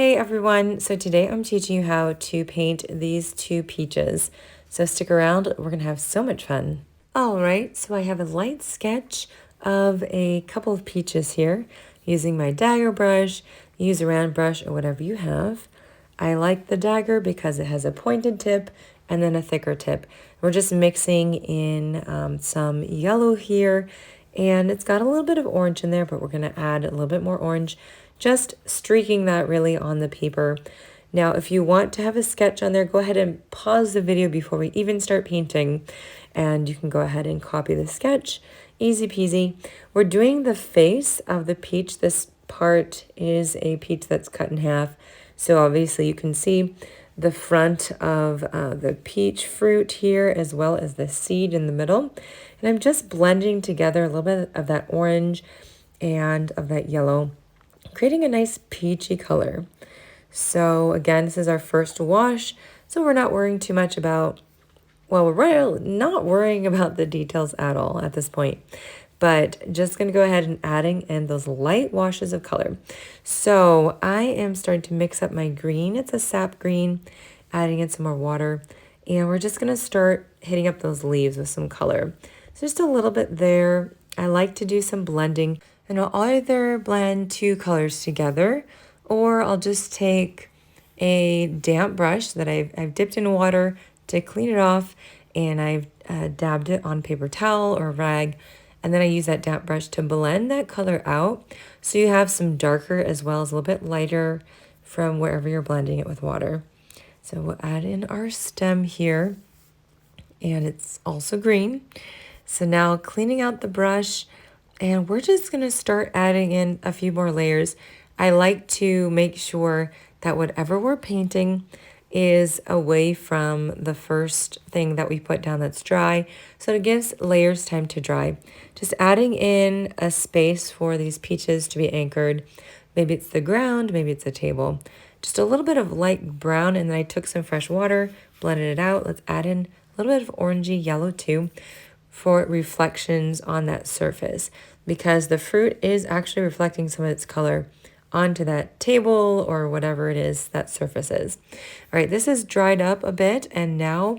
Hey everyone, so today I'm teaching you how to paint these two peaches. So stick around, we're gonna have so much fun. All right, so I have a light sketch of a couple of peaches here using my dagger brush. Use a round brush or whatever you have. I like the dagger because it has a pointed tip and then a thicker tip. We're just mixing in some yellow here, and it's got a little bit of orange in there, but we're gonna add a little bit more orange, just streaking that really on the paper. Now, if you want to have a sketch on there, go ahead and pause the video before we even start painting, and you can go ahead and copy the sketch. Easy peasy. We're doing the face of the peach. This part is a peach that's cut in half. So obviously you can see the front of the peach fruit here, as well as the seed in the middle. And I'm just blending together a little bit of that orange and of that yellow, creating a nice peachy color. So again, this is our first wash, so we're not worrying too much about, well, we're really not worrying about the details at all at this point, but just going to go ahead and adding in those light washes of color. So I am starting to mix up my green. It's a sap green, adding in some more water, and we're just going to start hitting up those leaves with some color. So just a little bit there. I like to do some blending, and I'll either blend two colors together, or I'll just take a damp brush that I've dipped in water to clean it off, and I've dabbed it on paper towel or rag, and then I use that damp brush to blend that color out so you have some darker as well as a little bit lighter from wherever you're blending it with water. So we'll add in our stem here, and it's also green. So now cleaning out the brush, and we're just going to start adding in a few more layers. I like to make sure that whatever we're painting is away from the first thing that we put down that's dry, so it gives layers time to dry. Just adding in a space for these peaches to be anchored. Maybe it's the ground, maybe it's a table. Just a little bit of light brown, and then I took some fresh water, blended it out. Let's add in a little bit of orangey yellow too for reflections on that surface, because the fruit is actually reflecting some of its color onto that table or whatever it is that surface is. All right, this is dried up a bit, and now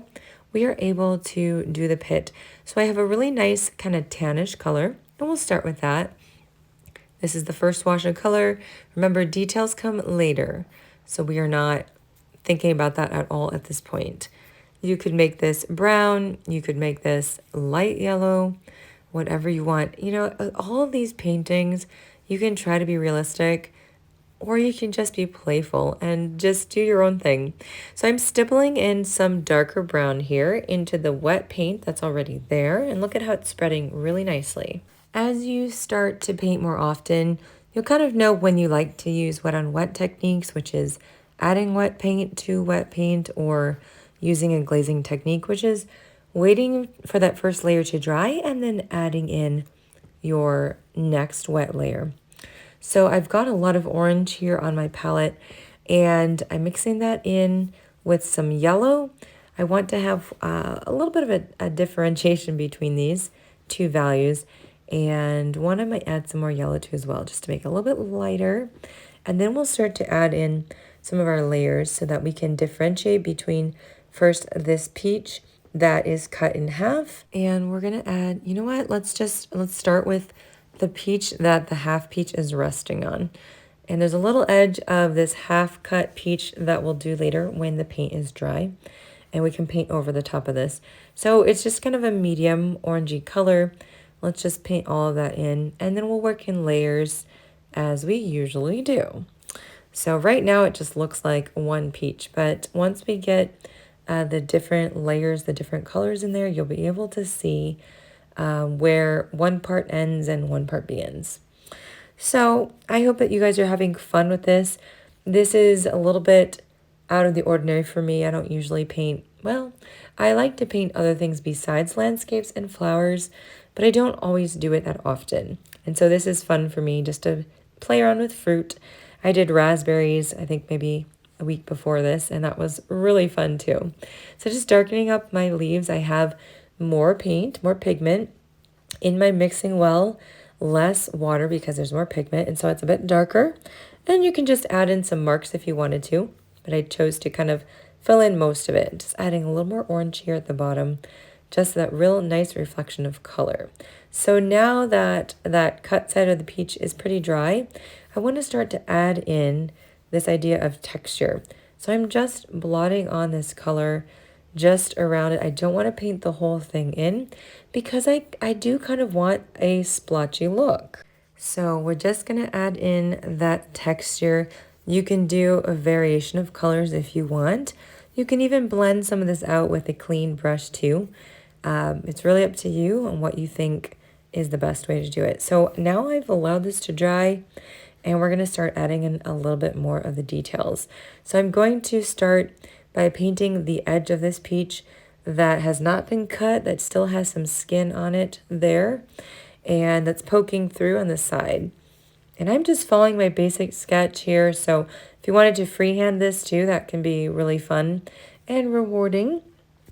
we are able to do the pit. So I have a really nice kind of tannish color, and we'll start with that. This is the first wash of color. Remember, details come later, so we are not thinking about that at all at this point. You could make this brown, you could make this light yellow, whatever you want. You know, all of these paintings, you can try to be realistic, or you can just be playful and just do your own thing. So I'm stippling in some darker brown here into the wet paint that's already there, and look at how it's spreading really nicely. As you start to paint more often, you'll kind of know when you like to use wet on wet techniques, which is adding wet paint to wet paint, or using a glazing technique, which is waiting for that first layer to dry and then adding in your next wet layer. So I've got a lot of orange here on my palette, and I'm mixing that in with some yellow. I want to have a little bit of a differentiation between these two values, and one I might add some more yellow to as well, just to make it a little bit lighter. And then we'll start to add in some of our layers so that we can differentiate between first this peach that is cut in half, and we're gonna add, you know what, let's start with the peach that the half peach is resting on. And there's a little edge of this half cut peach that we'll do later when the paint is dry, and we can paint over the top of this. So it's just kind of a medium orangey color. Let's just paint all of that in, and then we'll work in layers as we usually do. So right now it just looks like one peach, but once we get the different layers, the different colors in there, you'll be able to see where one part ends and one part begins. So I hope that you guys are having fun with this. This is a little bit out of the ordinary for me. I don't usually paint, well, I like to paint other things besides landscapes and flowers, but I don't always do it that often. And so this is fun for me, just to play around with fruit. I did raspberries, I think maybe a week before this, and that was really fun too. So just darkening up my leaves. I have more paint, more pigment in my mixing well, less water because there's more pigment, and so it's a bit darker. And you can just add in some marks if you wanted to, but I chose to kind of fill in most of it. Just adding a little more orange here at the bottom, just that real nice reflection of color. So now that that cut side of the peach is pretty dry, I want to start to add in this idea of texture. So I'm just blotting on this color just around it. I don't want to paint the whole thing in because I do kind of want a splotchy look. So we're just going to add in that texture. You can do a variation of colors if you want. You can even blend some of this out with a clean brush too. It's really up to you on what you think is the best way to do it. So now I've allowed this to dry, and we're going to start adding in a little bit more of the details. So I'm going to start by painting the edge of this peach that has not been cut, that still has some skin on it there, and that's poking through on the side. And I'm just following my basic sketch here, so if you wanted to freehand this too, that can be really fun and rewarding.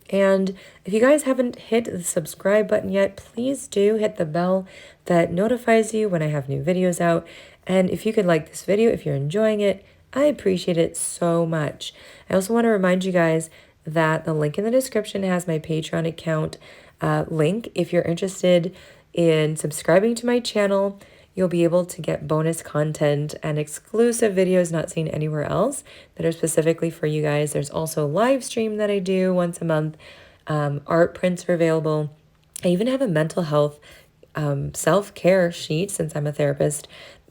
And if you guys haven't hit the subscribe button yet, please do hit the bell that notifies you when I have new videos out. And if you could like this video, if you're enjoying it, I appreciate it so much. I also want to remind you guys that the link in the description has my Patreon account link. If you're interested in subscribing to my channel, you'll be able to get bonus content and exclusive videos not seen anywhere else that are specifically for you guys. There's also a live stream that I do once a month. Art prints are available. I even have a mental health self-care sheet, since I'm a therapist,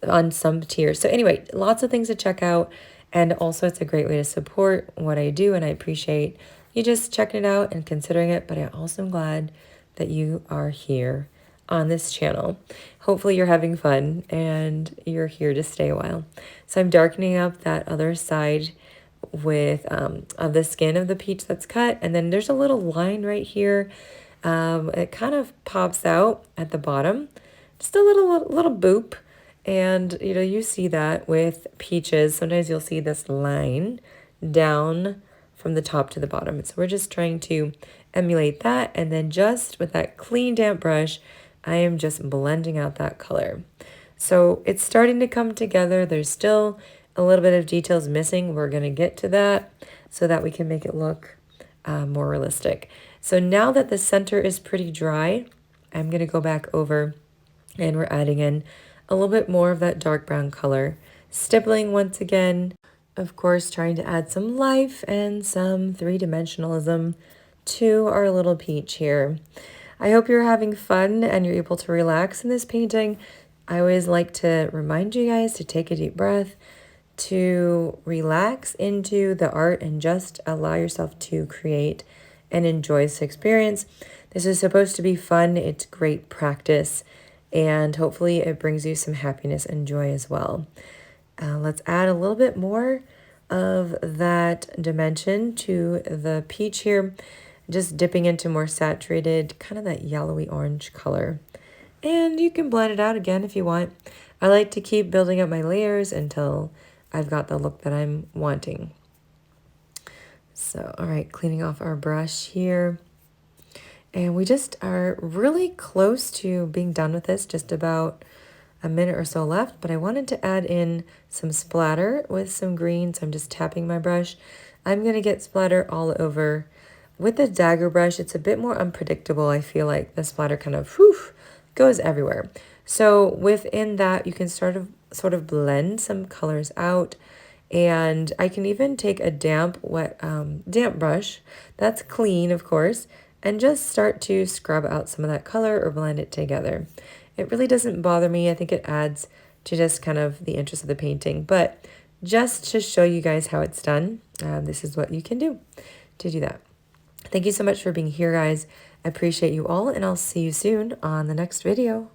on some tiers. So anyway, lots of things to check out. And also it's a great way to support what I do. And I appreciate you just checking it out and considering it. But I also am glad that you are here on this channel. Hopefully you're having fun and you're here to stay a while. So I'm darkening up that other side with of the skin of the peach that's cut, and then there's a little line right here. It kind of pops out at the bottom, just a little boop. And you know, you see that with peaches, sometimes you'll see this line down from the top to the bottom. So we're just trying to emulate that, and then just with that clean damp brush, I am just blending out that color. So it's starting to come together. There's still a little bit of details missing. We're going to get to that so that we can make it look more realistic. So now that the center is pretty dry, I'm going to go back over and we're adding in a little bit more of that dark brown color. Stippling once again, of course, trying to add some life and some three-dimensionalism to our little peach here. I hope you're having fun and you're able to relax in this painting. I always like to remind you guys to take a deep breath, to relax into the art and just allow yourself to create and enjoy this experience. This is supposed to be fun. It's great practice, and hopefully it brings you some happiness and joy as well. Let's add a little bit more of that dimension to the peach here, just dipping into more saturated, kind of that yellowy orange color. And you can blend it out again if you want. I like to keep building up my layers until I've got the look that I'm wanting. So, all right, cleaning off our brush here. And we just are really close to being done with this, just about a minute or so left, but I wanted to add in some splatter with some green, so I'm just tapping my brush. I'm going to get splatter all over. With the dagger brush, it's a bit more unpredictable. I feel like the splatter kind of goes everywhere. So within that, you can sort of blend some colors out, and I can even take a damp brush that's clean, of course, and just start to scrub out some of that color or blend it together. It really doesn't bother me. I think it adds to just kind of the interest of the painting. But just to show you guys how it's done, this is what you can do to do that. Thank you so much for being here, guys. I appreciate you all, and I'll see you soon on the next video.